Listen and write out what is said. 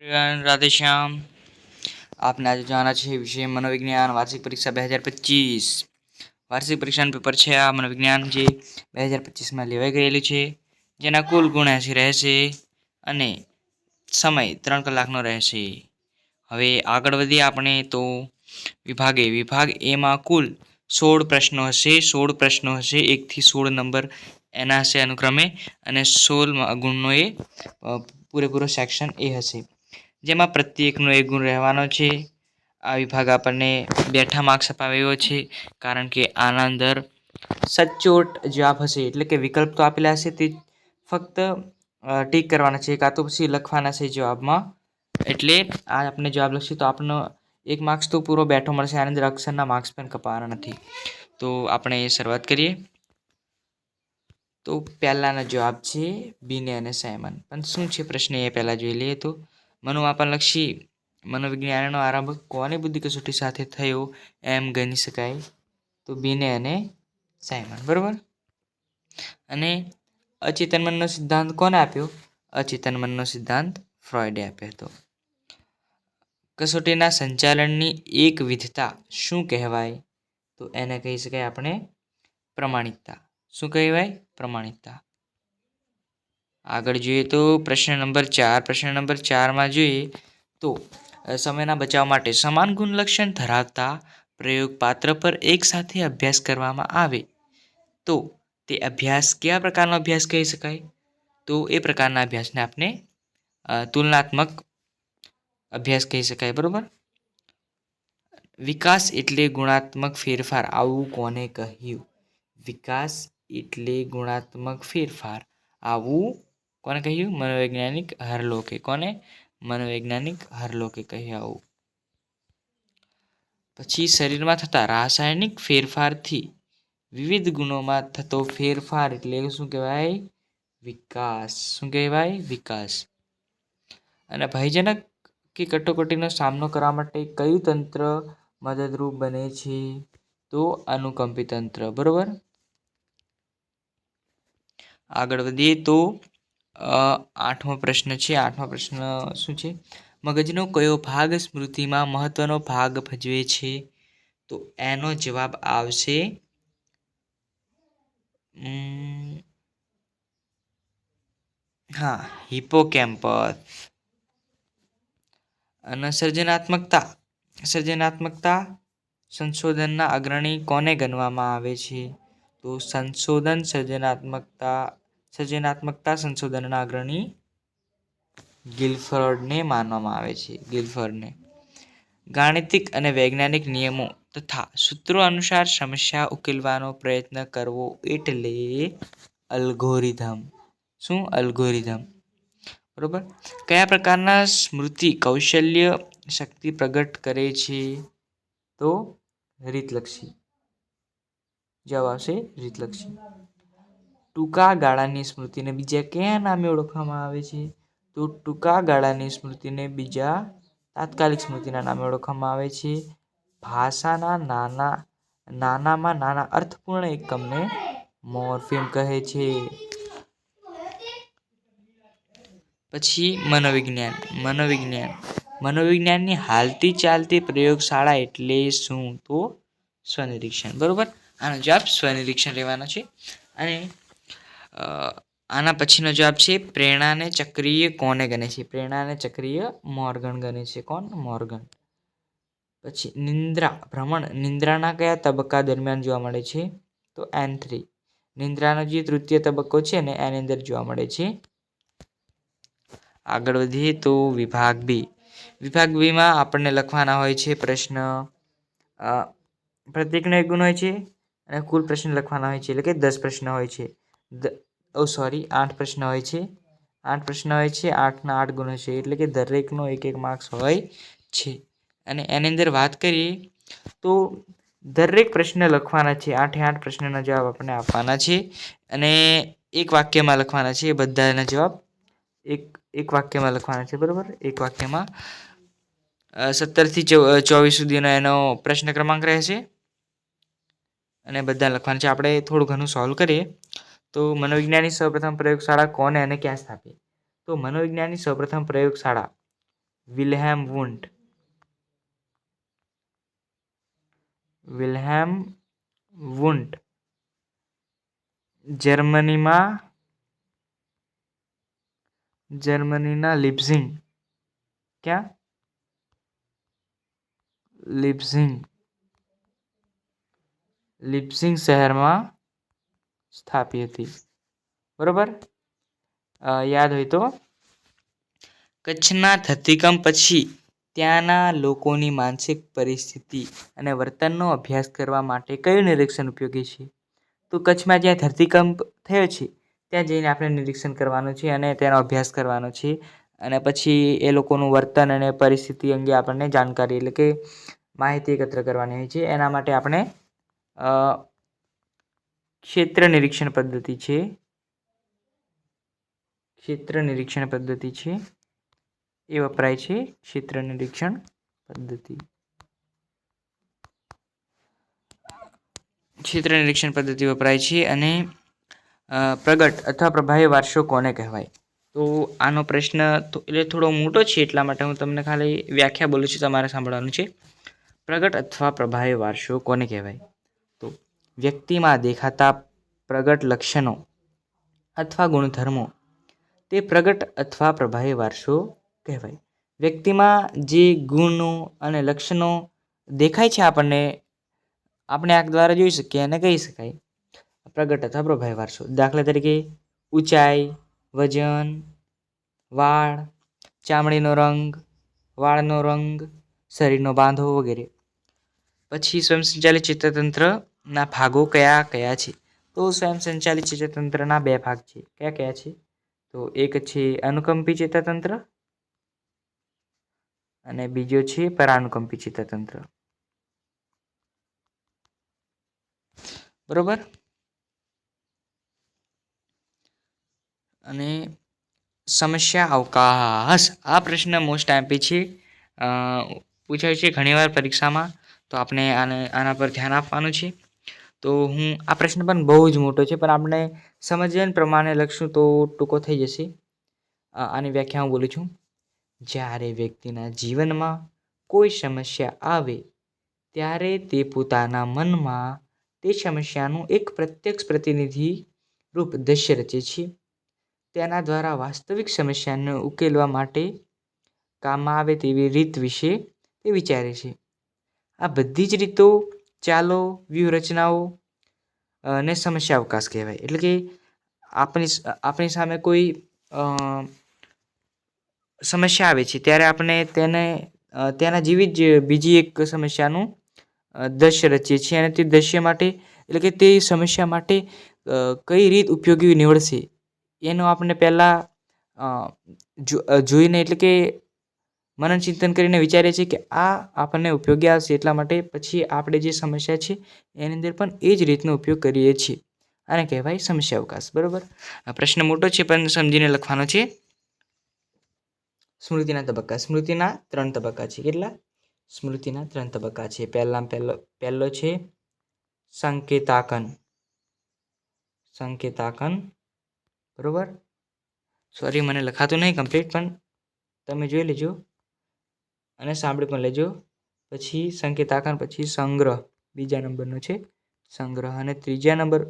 राधेश्याम। आपने आज जाना है विषय मनोविज्ञान वार्षिक परीक्षा 2025। वार्षिक परीक्षा पेपर है आ मनोविज्ञान जे 2025 में लेवाई गयेलू है, जेना कुल गुण 80 रहेशे अने समय 3 कलाकनो रहेशे। हवे आगळ वधीए आपणे तो विभाग ए में कुल 16 प्रश्नों हशे। 16 प्रश्नों हशे, 1 થી 16 नंबर एना हशे अनुक्रमे, अने 16 गुणनो ए पूरेपूरो सेक्शन ए हशे, जेमां प्रत्येकनो 1 गुण रहेवानो छे। आ विभाग आपणे बेठा मार्क्स अपाव्यो छे, कारण के आना अंदर सचोट जवाब हशे, एटले के विकल्प तो आपेला हशे ते फक्त टीक करवाना छे, कां तो पछी लखवाना छे जवाबमां। एटले आ आपणे जवाब लखीए तो आपनो 1 मार्क्स तो पूरो बेठो मळशे। आनी अंदर अक्षरना मार्क्स पण कपावाना नथी। तो आपणे शरूआत करीए। तो पहेलानो जवाब छे बीने अने सायमन। पण शुं छे प्रश्न ए पहेला जोई लईए तो मनोमापनलक्षी मनोविज्ञाननो आरंभ कोनी बुद्धि कसोटी साथे थयो एम गणी शकाय? तो बीने अने सायमन, बरोबर। अने अचेतन मननो सिद्धांत कोने आप्यो? अचेतन मननो सिद्धांत फ्रॉइडे आप्यो हतो। कसोटीना संचालननी एक विधता शुं कहेवाय? तो एने कही शकाय आपणे प्रमाणिकता। शुं कहेवाय? प्रमाणिकता। आगळ जोईए तो प्रश्न नंबर 4। प्रश्न नंबर 4 में जोईए तो समयना बचाव माटे समान गुण लक्षण धरावता प्रयोग पात्र पर एक साथे अभ्यास करवामां आवे तो ते अभ्यास केवा प्रकारनो अभ्यास कही शकाय? तो ए प्रकारना अभ्यासने आपणे तुलनात्मक अभ्यास कही शकाय, बरोबर। विकास एटले गुणात्मक फेरफार, आवुं कोने कह्युं? विकास एटले गुणात्मक फेरफार, आवुं कोने कह्युं? मनोवैज्ञानिक हरलोके। कोने? मनोवैज्ञानिक हरलोके कह्युं आवुं। पछी शरीरमां थता रासायणिक फेरफारथी विविध गुणोमां थतो फेरफार एटले शुं कहेवाय? विकास। शुं कहेवाय? विकास। अने भयजनक के कटोकटीनो सामनो करवा माटे कयुं तंत्र मददरूप बने छे? तो अनुकंपी तंत्र, बरोबर। आगळ वधीए तो 8मो प्रश्न छे। 8मो प्रश्न शुं छे? मगजनो कयो भाग स्मृतिमां महत्वनो भाग भजवे छे? तो एनो जवाब आवशे हाँ, हिप्पोकेम्पस। अने सर्जनात्मकता संशोधनना अग्रणी कोने गणवामां आवे छे? तो सर्जनात्मकता संशोधनना अग्रणी गिलफर्डने मानवामां आवे छे। गिलफर्डने। गाणितिक अने वैज्ञानिक नियमों तथा सूत्रों अनुसार समस्या उकेलवानो प्रयत्न करवो एटले अल्गोरिधम। शुं? अल्गोरिधम, बरोबर। कया प्रकारना स्मृति कौशल्य शक्ति प्रगट करे छे? तो રીતલક્ષી। જવાબ આવશે રીતલક્ષી। ટૂંકા ગાળાની સ્મૃતિને બીજા કયા નામે ઓળખવામાં આવે છે? તો ટૂંકા ગાળાની સ્મૃતિને બીજા તાત્કાલિક સ્મૃતિના નામે ઓળખવામાં આવે છે। ભાષાના નાનામાં નાના અર્થપૂર્ણ એકમને મોર્ફેમ કહે છે। પછી मनोविज्ञानની हालती चालती प्रयोगशाळा एटले शुं? तो स्वनिरीक्षण, बरोबर। आनो जवाब स्वनिरीक्षण रहेवानो छे। अने आना पछीनो जवाब छे प्रेरणाने चक्रीय कोने गणे छे? प्रेरणाने चक्रीय मॉर्गन गणे छे। कोण? मॉर्गन। पछी निंद्राना कया तबक्का दरमियान जोवा मळे छे? तो N3। निंद्रानो जे तृतीय तबक्को छे ने एनी अंदर जोवा मळे छे। आगळ वधीए तो विभाग बी में आपणे लखवाना होय छे प्रश्न। प्रत्येकनो 1 गुण होय छे अने कुल प्रश्न लखवाना होय छे, એટલે કે 10 प्रश्न होय छे। 8 प्रश्न होय छे। 8 प्रश्न होय छे, 8 ना 8 गुण छे, એટલે કે દરેકનો 1-1 मार्क्स होय छे। अने एनी अंदर वात करीए तो दरेक प्रश्न लखवाना छे। 8 प्रश्नना जवाब आपणे आपवाना छे अने एक वाक्यमां लखवाना छे। बधाना जवाब एक वाक्यमां लखवाना छे, बरोबर। एक वाक्यमां 17 થી 24 सुधीनो एनो प्रश्न क्रमांक रहेशे अने बधा लखवाना छे। आपणे थोडुं घणुं सॉल्व करीए तो मनोविज्ञाननी सर्वप्रथम प्रयोगशाळा कोने अने क्यां स्थापी? तो मनोविज्ञाननी सर्वप्रथम प्रयोगशाळा વિલ્હેમ વુન્ટ જર્મનીના લિપ્સિંગ શહેરમાં સ્થાપી હતી. બરોબર. યાદ હોય તો કચ્છના ધરતીકંપ પછી ત્યાંના લોકોની માનસિક પરિસ્થિતિ અને વર્તનનો અભ્યાસ કરવા માટે કયું નિરીક્ષણ ઉપયોગી છે? તો કચ્છમાં જ્યાં ધરતીકંપ થયો છે ત્યાં જઈને આપણે નિરીક્ષણ કરવાનું છે અને તેનો અભ્યાસ કરવાનો છે, અને પછી એ લોકોનું વર્તન અને પરિસ્થિતિ અંગે આપણને જાણકારી એટલે કે માહિતી એકત્ર કરવાની હોય છે. એના માટે આપણે ક્ષેત્ર નિરીક્ષણ પદ્ધતિ છે એ વપરાય છે. ક્ષેત્ર નિરીક્ષણ પદ્ધતિ વપરાય છે. અને પ્રગટ અથવા પ્રભાવી વારસો કોને કહેવાય? તો આનો પ્રશ્ન એટલે થોડો મોટો છે, એટલા માટે હું તમને ખાલી વ્યાખ્યા બોલું છું, તમારે સાંભળવાનું છે. પ્રગટ અથવા પ્રભાવી વારસો કોને કહેવાય? તો વ્યક્તિમાં દેખાતા પ્રગટ લક્ષણો અથવા ગુણધર્મો તે પ્રગટ અથવા પ્રભાવી વારસો કહેવાય. વ્યક્તિમાં જે ગુણો અને લક્ષણો દેખાય છે આપણે આંખ દ્વારા જોઈ શકીએ અને કહી શકાય પ્રગટ અથવા પ્રભાવી વારસો. દાખલા તરીકે ઊંચાઈ, વજન, વાળ, ચામડીનો રંગ, વાળનો રંગ, શરીરનો બાંધો વગેરે. પછી સ્વયંસંચાલિત ચેતાતંત્રના ભાગો કયા કયા છે? તો સ્વયંસંચાલિત ચેતાતંત્રના 2 ભાગ છે. કયા કયા છે? તો એક છે અનુકંપી ચેતાતંત્ર અને બીજો છે પરાનુકંપી ચેતાતંત્ર. બરોબર. અને સમસ્યા અવકાશ, આ પ્રશ્ન મોસ્ટ આઈમ્પી છે, પૂછાય છે ઘણીવાર પરીક્ષામાં, તો આપણે આના પર ધ્યાન આપવાનું છે. તો હું આ પ્રશ્ન પણ બહુ જ મોટો છે, પણ આપણે સમજણ પ્રમાણે લખશું તો ટૂંકો થઈ જશે. આની વ્યાખ્યા હું બોલું છું. જ્યારે વ્યક્તિના જીવનમાં કોઈ સમસ્યા આવે ત્યારે તે પોતાના મનમાં તે સમસ્યાનું એક પ્રત્યક્ષ પ્રતિનિધિ રૂપ દ્રશ્ય રચે છે. તેના દ્વારા વાસ્તવિક સમસ્યાને ઉકેલવા માટે કામમાં આવે તેવી રીત વિશે તે વિચારે છે. આ બધી જ રીતો, ચાલો, વ્યૂહરચનાઓ ને સમસ્યા અવકાશ કહેવાય. એટલે કે આપણી સામે કોઈ સમસ્યા આવે છે ત્યારે આપણે તેના જેવી જ બીજી એક સમસ્યાનું દ્રશ્ય રચીએ છીએ, અને તે દ્રશ્ય માટે એટલે કે તે સમસ્યા માટે કઈ રીત ઉપયોગી નીવડશે એનું આપણે પહેલાં જોઈને એટલે કે મનન ચિંતન કરીને વિચારીએ છીએ કે આ આપણને ઉપયોગી આવશે, એટલા માટે પછી આપણે જે સમસ્યા છે એની અંદર પણ એ જ રીતનો ઉપયોગ કરીએ છીએ. આને કહેવાય સમસ્યા અવકાશ. બરાબર. આ પ્રશ્ન મોટો છે પણ સમજીને લખવાનો છે. સ્મૃતિના તબક્કા. સ્મૃતિના 3 તબક્કા છે. કેટલા? સ્મૃતિના 3 તબક્કા છે. પહેલો છે સંકેતાકન. બરોબર. સોરી, મને લખાતું નહીં કમ્પ્લીટ, પણ તમે જોઈ લેજો અને સાંભળી પણ લેજો. પછી સંકેતાકન, પછી સંગ્રહ, બીજા નંબરનો છે સંગ્રહ, અને ત્રીજા નંબર